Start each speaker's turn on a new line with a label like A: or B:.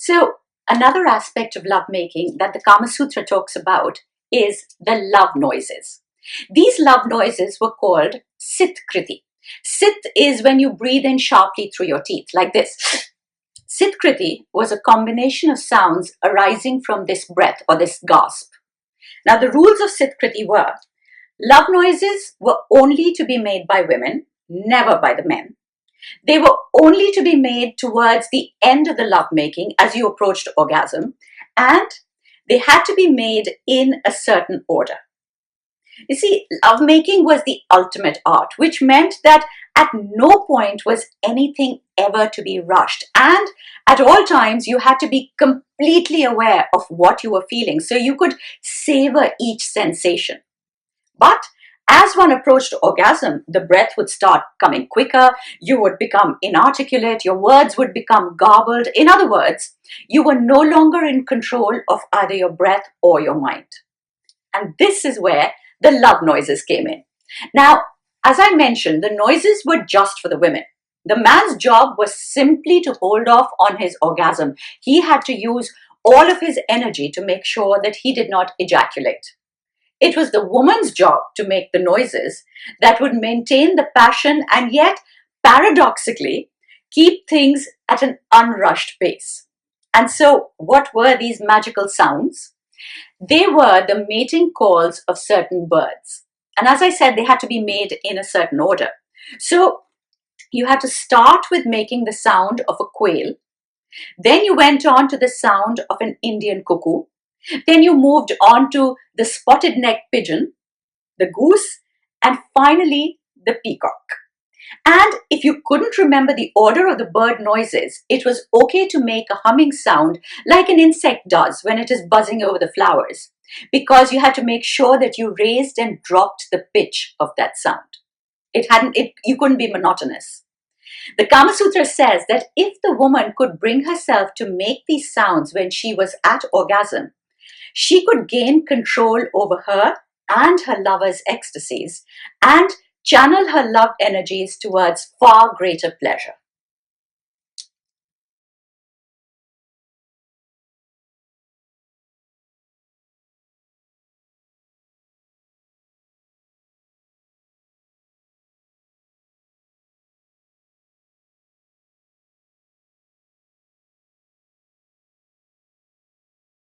A: So another aspect of lovemaking that the Kama Sutra talks about is the love noises. These love noises were called sit kriti. Sit is when you breathe in sharply through your teeth, like this. Sit kriti was a combination of sounds arising from this breath or this gasp. Now, the rules of sit kriti were: love noises were only to be made by women, never by the men. They were only to be made towards the end of the lovemaking as you approached orgasm, and they had to be made in a certain order. You see, lovemaking was the ultimate art, which meant that at no point was anything ever to be rushed. And at all times, you had to be completely aware of what you were feeling so you could savor each sensation. But as one approached orgasm, the breath would start coming quicker, you would become inarticulate, your words would become garbled. In other words, you were no longer in control of either your breath or your mind. And this is where the love noises came in. Now, as I mentioned, the noises were just for the women. The man's job was simply to hold off on his orgasm. He had to use all of his energy to make sure that he did not ejaculate. It was the woman's job to make the noises that would maintain the passion and yet, paradoxically, keep things at an unrushed pace. And so, what were these magical sounds? They were the mating calls of certain birds. And as I said, they had to be made in a certain order. So, you had to start with making the sound of a quail. Then you went on to the sound of an Indian cuckoo. Then you moved on to the spotted-necked pigeon, the goose, and finally the peacock. And if you couldn't remember the order of the bird noises, it was okay to make a humming sound like an insect does when it is buzzing over the flowers, because you had to make sure that you raised and dropped the pitch of that sound. You couldn't be monotonous. The Kama Sutra says that if the woman could bring herself to make these sounds when she was at orgasm, she could gain control over her and her lover's ecstasies and channel her love energies towards far greater pleasure.